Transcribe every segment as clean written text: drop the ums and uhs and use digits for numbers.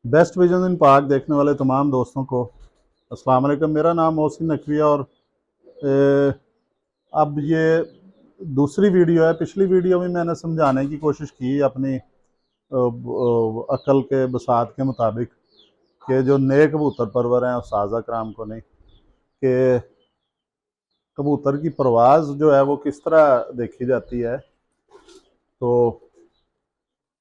Best vision in पाक देखने वाले तमाम दोस्तों को अस्सलाम वालेकुम। मेरा नाम मोहसिन नकवी है और अब ये दूसरी वीडियो है। पिछली वीडियो में मैंने समझाने की कोशिश की अपनी अक्ल के बसात के मुताबिक कि जो नए कबूतर परवर हैं उस्ताद कराम को नहीं, कि कबूतर की परवाज़ जो है वो किस तरह देखी जाती है। तो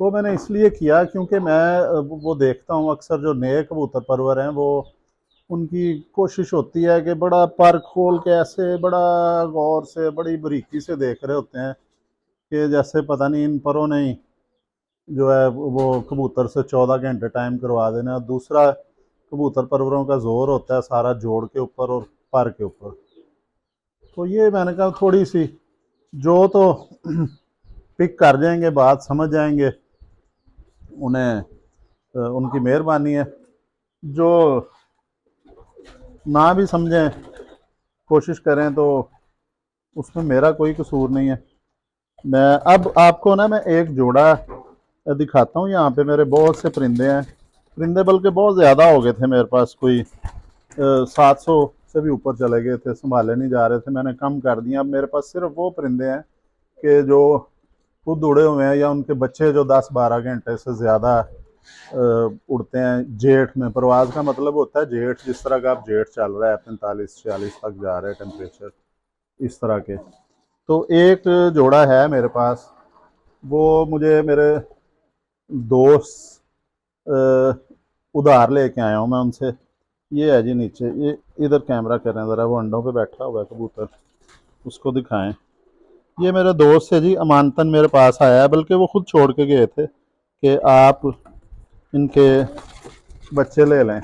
वो मैंने इसलिए किया क्योंकि मैं वो देखता हूँ अक्सर जो नए कबूतर परवर हैं वो उनकी कोशिश होती है कि बड़ा पर खोल के ऐसे बड़ा गौर से बड़ी बारीकी से देख रहे होते हैं कि जैसे पता नहीं इन परों ने ही जो है वो कबूतर से 14 घंटे टाइम करवा देना। दूसरा कबूतर परवरों का जोर होता है सारा जोड़ के ऊपर और पर के ऊपर। तो ये मैंने कहा थोड़ी सी जो तो पिक कर जाएंगे, बात समझ जाएंगे, उन्हें उनकी मेहरबानी है। जो ना भी समझें, कोशिश करें, तो उसमें मेरा कोई कसूर नहीं है। मैं अब आपको ना मैं एक जोड़ा दिखाता हूँ। यहाँ पे मेरे बहुत से परिंदे हैं, परिंदे बल्कि बहुत ज़्यादा हो गए थे मेरे पास, कोई 700 से भी ऊपर चले गए थे, संभाले नहीं जा रहे थे, मैंने कम कर दिया। अब मेरे पास सिर्फ वो परिंदे हैं कि जो खुद उड़े हुए हैं या उनके बच्चे जो 10-12 घंटे से ज़्यादा उड़ते हैं जेठ में। प्रवास का मतलब होता है जेठ, जिस तरह का आप जेठ चल रहा है 45-46 तक जा रहे हैं टेम्परेचर, इस तरह के। तो एक जोड़ा है मेरे पास, वो मुझे मेरे दोस्त उधार लेके आया हूँ मैं उनसे। ये है जी नीचे, ये इधर कैमरा करें ज़रा, वो अंडों पे बैठा हुआ है कबूतर, उसको दिखाएं। ये मेरे दोस्त है जी, अमानतन मेरे पास आया है, बल्कि वो खुद छोड़ के गए थे कि आप इनके बच्चे ले लें।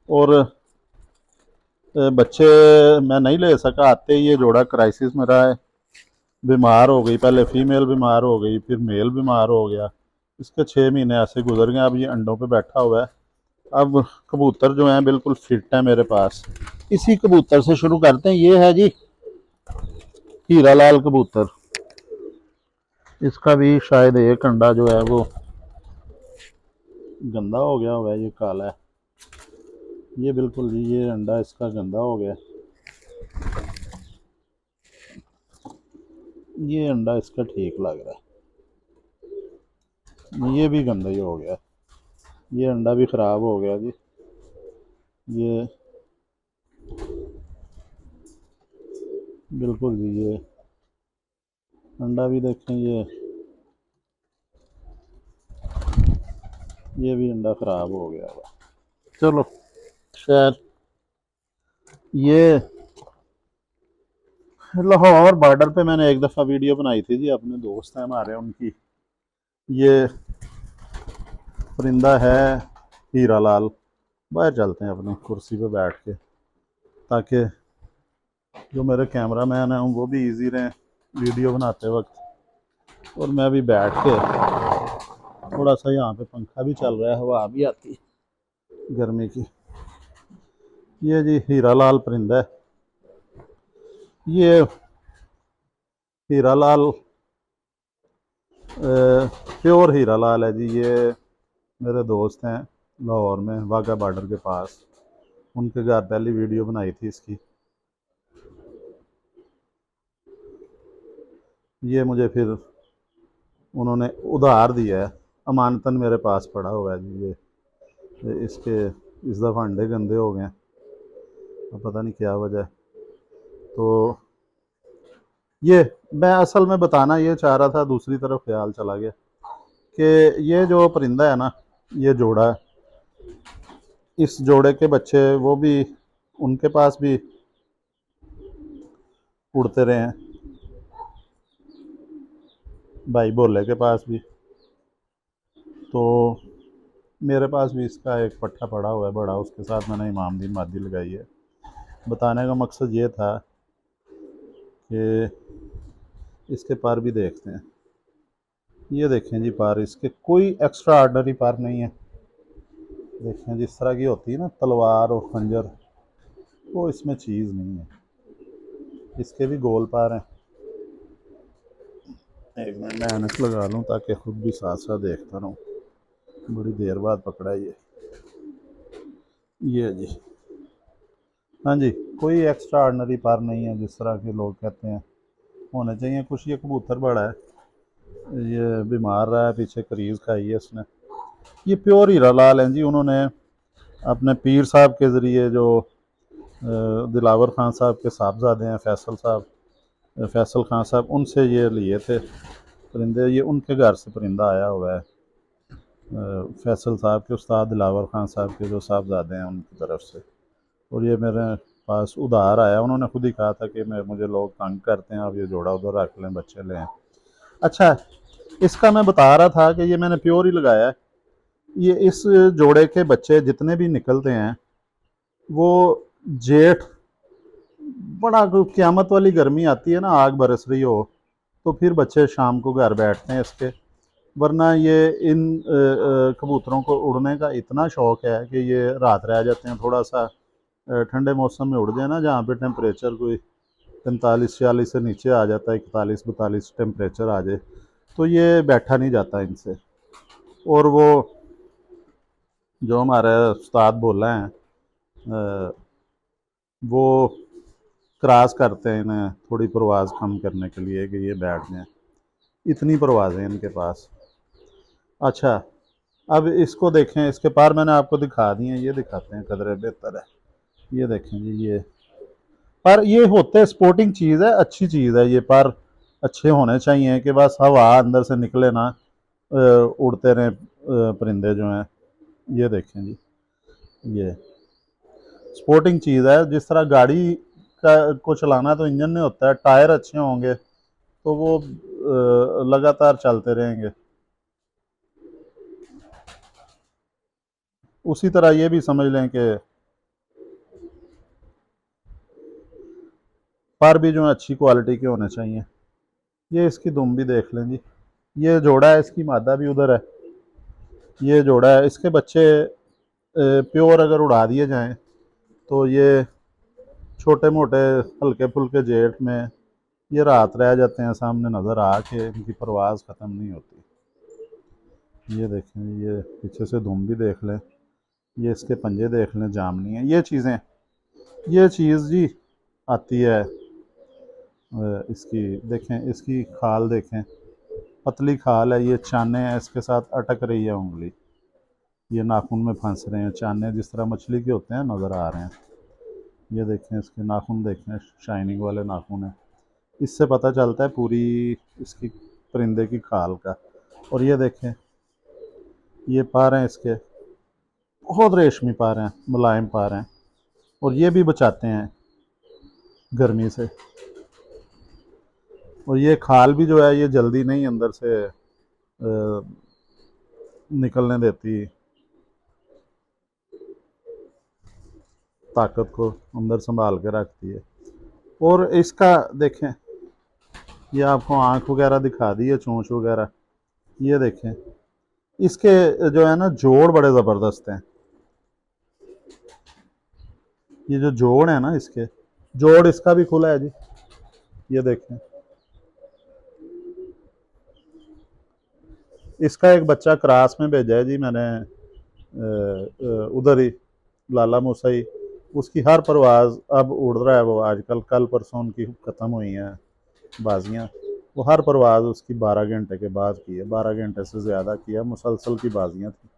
और बच्चे मैं नहीं ले सका, आते ही ये जोड़ा क्राइसिस में रहा है। बीमार हो गई, पहले फीमेल बीमार हो गई, फिर मेल बीमार हो गया। इसके 6 महीने ऐसे गुजर गए। अब ये अंडों पे बैठा हुआ है। अब कबूतर जो हैं बिल्कुल फिट है मेरे पास। इसी कबूतर से शुरू करते हैं। ये है जी हीरा लाल कबूतर। इसका भी शायद एक अंडा जो है वो गंदा हो गया हुआ है, ये काला है। ये बिल्कुल जी, ये अंडा इसका गंदा हो गया। ये अंडा इसका ठीक लग रहा है, ये भी गंदा ही हो गया। ये अंडा भी ख़राब हो गया जी। ये बिल्कुल जी, ये अंडा भी देखें, ये भी अंडा ख़राब हो गया हुआ। चलो खैर, ये लाहौर बॉर्डर पे मैंने एक दफ़ा वीडियो बनाई थी जी, अपने दोस्त हैं हमारे उनकी। ये परिंदा है हीरा लाल। बाहर चलते हैं अपनी कुर्सी पे बैठ के, ताकि जो मेरे कैमरा मैन हैं वो भी इजी रहें वीडियो बनाते वक्त। और मैं भी बैठ के, थोड़ा सा यहाँ पे पंखा भी चल रहा है, हवा भी आती है गर्मी की। ये जी हीरा लाल परिंदा है। ये हीरा लाल प्योर हीरा लाल है जी। ये मेरे दोस्त हैं लाहौर में, वाघा बॉर्डर के पास, उनके घर पहली वीडियो बनाई थी इसकी। ये मुझे फिर उन्होंने उधार दिया है, अमानतन मेरे पास पड़ा हुआ है जी। ये इसके इस दफ़ा अंडे गंदे हो गए हैं, अब पता नहीं क्या वजह है। तो ये मैं असल में बताना ये चाह रहा था, दूसरी तरफ ख्याल चला गया कि ये जो परिंदा है ना, ये जोड़ा है, इस जोड़े के बच्चे वो भी उनके पास भी उड़ते रहे हैं, भाई भोले के पास भी। तो मेरे पास भी इसका एक पट्ठा पड़ा हुआ है बड़ा, उसके साथ मैंने इमामदीन मादी लगाई है। बताने का मकसद ये था कि इसके पर भी देखते हैं। ये देखें जी पर, इसके कोई एक्स्ट्रा ऑर्डनरी पर नहीं है। देखें जिस तरह की होती है ना तलवार और खंजर, वो इसमें चीज़ नहीं है। इसके भी गोल पर हैं। एक मिनट मैं ऐनक लगा लूँ ताकि खुद भी साथ साथ देखता रहूँ। बड़ी देर बाद पकड़ा ये। ये जी, हाँ जी, कोई एक्स्ट्रा ऑर्डनरी पर नहीं है जिस तरह के लोग कहते हैं होने चाहिए। कुछ ये कबूतर बड़ा है, ये बीमार रहा है, पीछे करीज खाई है इसने। ये प्योर हीरा लाल हैं जी, उन्होंने अपने पीर साहब के ज़रिए जो दिलावर खान साहब के साहबजादे हैं फैसल साहब, फैसल खान साहब, उनसे ये लिए थे परिंदे। ये उनके घर से परिंदा आया हुआ है, फैसल साहब के उस्ताद दिलावर खान साहब के जो साहबजादे हैं उनकी तरफ से। और ये मेरे पास उधार आया, उन्होंने खुद ही कहा था कि मुझे लोग तंग करते हैं, आप ये जोड़ा उधर रख लें, बच्चे लें। अच्छा, इसका मैं बता रहा था कि ये मैंने प्योर ही लगाया है। ये इस जोड़े के बच्चे जितने भी निकलते हैं वो जेठ, बड़ा क़यामत वाली गर्मी आती है ना, आग बरस रही हो, तो फिर बच्चे शाम को घर बैठते हैं इसके। वरना ये इन कबूतरों को उड़ने का इतना शौक़ है कि ये रात रह जाते हैं। थोड़ा सा ठंडे मौसम में उड़ जाए ना, जहाँ पे टेम्परेचर कोई 45-46 से नीचे आ जाता है, 41-42 टेम्परेचर आ जाए, तो ये बैठा नहीं जाता इनसे। और वो जो हमारे उस्ताद बोला है वो क्रॉस करते हैं इन्हें थोड़ी परवाज़ कम करने के लिए कि ये बैठ जाएँ, इतनी परवाज़ हैं इनके पास। अच्छा, अब इसको देखें, इसके पार मैंने आपको दिखा दिए हैं, ये दिखाते हैं कदरे बेहतर है। ये देखें जी, ये पर ये होते स्पोर्टिंग चीज़ है, अच्छी चीज़ है। ये पर अच्छे होने चाहिए कि बस हवा अंदर से निकले ना, उड़ते रहें परिंदे जो हैं। ये देखें जी, ये स्पोर्टिंग चीज़ है। जिस तरह गाड़ी का को चलाना तो इंजन में होता है, टायर अच्छे होंगे तो वो लगातार चलते रहेंगे। उसी तरह ये भी समझ लें कि पर भी जो है अच्छी क्वालिटी के होने चाहिए। ये इसकी दुम भी देख लें जी, ये जोड़ा है, इसकी मादा भी उधर है। ये जोड़ा है, इसके बच्चे प्योर अगर उड़ा दिए जाएं तो ये छोटे मोटे हल्के फुल्के जेठ में ये रात रह जाते हैं, सामने नज़र आके इनकी परवाज़ ख़त्म नहीं होती। ये देखें, ये पीछे से दुम भी देख लें, ये इसके पंजे देख लें, जामनी है। ये चीज़ें, ये चीज़ जी आती है इसकी देखें, इसकी खाल देखें, पतली खाल है, ये चाने हैं इसके साथ अटक रही है उंगली, ये नाखून में फंस रहे हैं चाने, जिस तरह मछली के होते हैं नज़र आ रहे हैं। ये देखें, इसके नाखून देखें, शाइनिंग वाले नाखून हैं, इससे पता चलता है पूरी इसकी परिंदे की खाल का। और ये देखें, ये पार हैं इसके, बहुत रेशमी पार हैं, मुलायम पार हैं, और ये भी बचाते हैं गर्मी से। और ये खाल भी जो है ये जल्दी नहीं अंदर से निकलने देती, ताकत को अंदर संभाल के रखती है। और इसका देखें, ये आपको आँख वगैरह दिखा दी है, चोंच वगैरह। ये देखें, इसके जो है ना जोड़ बड़े ज़बरदस्त हैं। ये जो जोड़ है ना इसके, जोड़ इसका भी खुला है जी, ये देखें। इसका एक बच्चा क्रास में भेजा है जी मैंने, उधर ही लाला मूसाई, उसकी हर परवाज़ अब उड़ रहा है वो आजकल। कल परसों उनकी ख़त्म हुई हैं बाजियाँ, वो हर परवाज़ उसकी 12 घंटे के बाद की है, 12 घंटे से ज़्यादा किया, मुसलसल की बाजियाँ थी।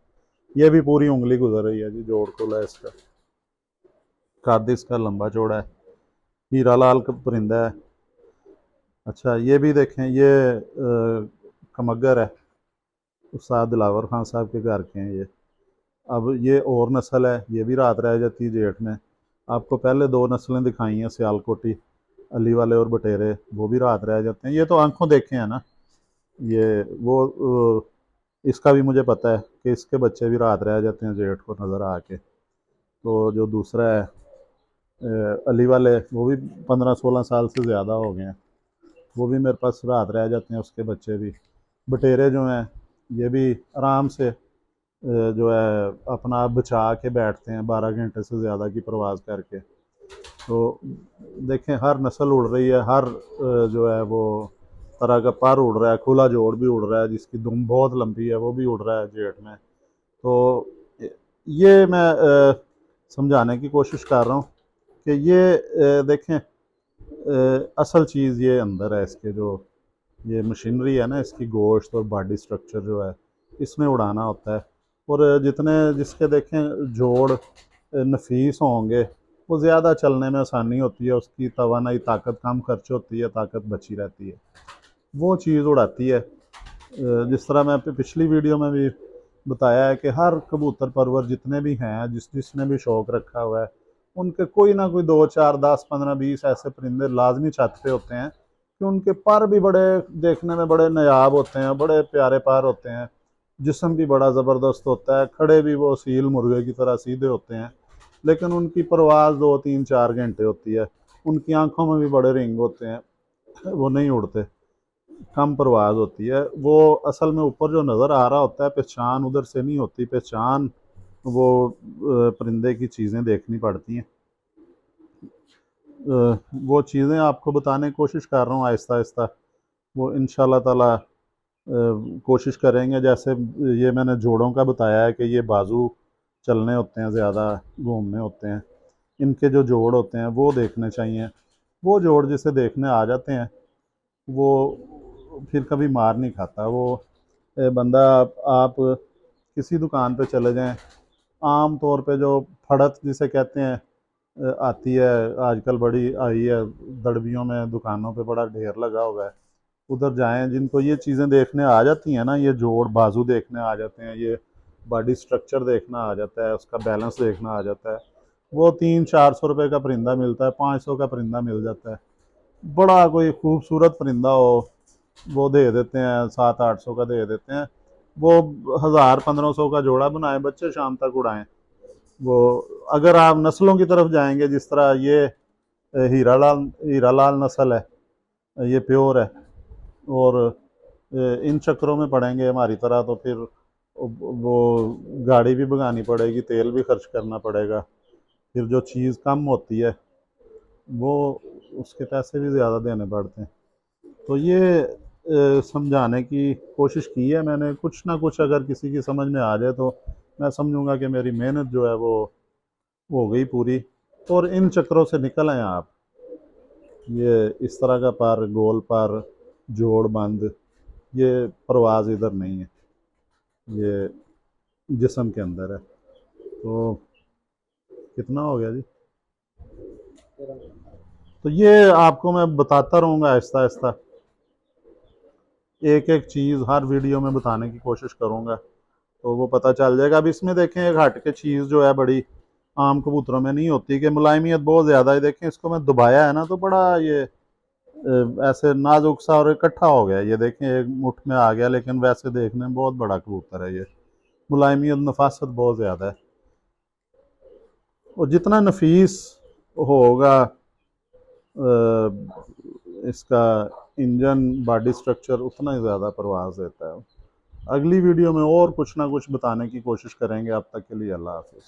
ये भी पूरी उंगली गुजर रही है जी, जोड़ खुला है इसका, कद इसका लंबा चौड़ा है, हीरा लाल का परिंदा है। अच्छा, ये भी देखें, ये कमगर है, उस्ताद दिलावर खान साहब के घर के हैं ये। अब ये और नस्ल है, ये भी रात रह जाती है जेठ में। आपको पहले दो नस्लें दिखाई हैं, सियालकोटी अली वाले और बटेरे, वो भी रात रह जाते हैं। ये तो आंखों देखे हैं ना, ये वो इसका भी मुझे पता है कि इसके बच्चे भी रात रह जाते हैं जेठ को नज़र आके। तो जो दूसरा है अली वाले, वो भी 15-16 साल से ज़्यादा हो गए हैं, वो भी मेरे पास रात रह जाते हैं, उसके बच्चे भी। बटेरे जो हैं ये भी आराम से जो है अपना आप बचा के बैठते हैं 12 घंटे से ज़्यादा की परवाज़ करके। तो देखें, हर नस्ल उड़ रही है, हर जो है वो तरह का पर उड़ रहा है, खुला जोड़ भी उड़ रहा है, जिसकी दुम बहुत लंबी है वो भी उड़ रहा है जेठ में। तो ये मैं समझाने की कोशिश कर रहा हूँ कि ये देखें, असल चीज़ ये अंदर है इसके, जो ये मशीनरी है ना, इसकी गोश्त और बॉडी स्ट्रक्चर जो है इसमें उड़ाना होता है। और जितने जिसके देखें जोड़ नफीस होंगे, वो ज़्यादा चलने में आसानी होती है, उसकी तवानाई ताकत कम खर्च होती है, ताकत बची रहती है, वो चीज़ उड़ाती है। जिस तरह मैं पिछली वीडियो में भी बताया है कि हर कबूतर परवर जितने भी हैं, जिसने भी शौक़ रखा हुआ है, उनके कोई ना कोई 2 4 10 15 20 ऐसे परिंदे लाजमी छत पे होते हैं कि उनके पर भी बड़े देखने में बड़े नायाब होते हैं, बड़े प्यारे पर होते हैं, जिस्म भी बड़ा ज़बरदस्त होता है, खड़े भी वो सील मुर्गे की तरह सीधे होते हैं, लेकिन उनकी परवाज़ 2 3 4 घंटे होती है। उनकी आँखों में भी बड़े रिंग होते हैं, वो नहीं उड़ते, कम परवाज़ होती है। वो असल में ऊपर जो नज़र आ रहा होता है, पहचान उधर से नहीं होती, पहचान वो परिंदे की चीज़ें देखनी पड़ती हैं। वो चीज़ें आपको बताने की कोशिश कर रहा हूँ आहिस्ता आहिस्ता, वो इंशाल्लाह ताला कोशिश करेंगे। जैसे ये मैंने जोड़ों का बताया है कि ये बाजू चलने होते हैं, ज़्यादा घूमने होते हैं, इनके जो जोड़ होते हैं वो देखने चाहिए। वो जोड़ जिसे देखने आ जाते हैं वो फिर कभी मार नहीं खाता। वो बंदा आप किसी दुकान पे चले जाएं, आम तौर पे जो फड़त जिसे कहते हैं आती है, आजकल बड़ी आई है, दड़बियों में दुकानों पे बड़ा ढेर लगा हुआ है, उधर जाएं। जिनको ये चीज़ें देखने आ जाती हैं ना, ये जोड़ बाजू देखने आ जाते हैं, ये बॉडी स्ट्रक्चर देखना आ जाता है, उसका बैलेंस देखना आ जाता है, वो 300-400 रुपये का परिंदा मिलता है, 500 का परिंदा मिल जाता है। बड़ा कोई खूबसूरत परिंदा हो वो दे देते हैं, 700-800 का दे देते हैं। वो 1000-1500 का जोड़ा बनाए बच्चे शाम तक उड़ाएं। वो अगर आप नस्लों की तरफ जाएंगे, जिस तरह ये हीरा लाल नस्ल है, ये प्योर है, और इन चक्करों में पड़ेंगे हमारी तरह तो फिर वो गाड़ी भी भगानी पड़ेगी, तेल भी खर्च करना पड़ेगा, फिर जो चीज़ कम होती है वो उसके पैसे भी ज़्यादा देने पड़ते हैं। तो ये समझाने की कोशिश की है मैंने। कुछ ना कुछ अगर किसी की समझ में आ जाए तो मैं समझूंगा कि मेरी मेहनत जो है वो हो गई पूरी। और इन चक्करों से निकल आए आप। ये इस तरह का पर, गोल पर, जोड़ बंद, ये परवाज़ इधर नहीं है, ये जिस्म के अंदर है। तो कितना हो गया जी? तो ये आपको मैं बताता रहूँगा आहिस्ता आहिस्ता, एक एक चीज़ हर वीडियो में बताने की कोशिश करूँगा, तो वो पता चल जाएगा। अब इसमें देखें एक हट के चीज़ जो है बड़ी आम कबूतरों में नहीं होती, कि मुलायमियत बहुत ज़्यादा है। देखें इसको मैं दबाया है ना तो बड़ा ये ऐसे नाजुक सा और इकट्ठा हो गया। ये देखें एक मुठ में आ गया, लेकिन वैसे देखने में बहुत बड़ा कबूतर है ये। मुलायमियत नफासत बहुत ज़्यादा है, और जितना नफीस होगा इसका इंजन बॉडी स्ट्रक्चर, उतना ही ज़्यादा परवाज़ देता है। अगली वीडियो में और कुछ ना कुछ बताने की कोशिश करेंगे। अब तक के लिए अल्लाह हाफिज़।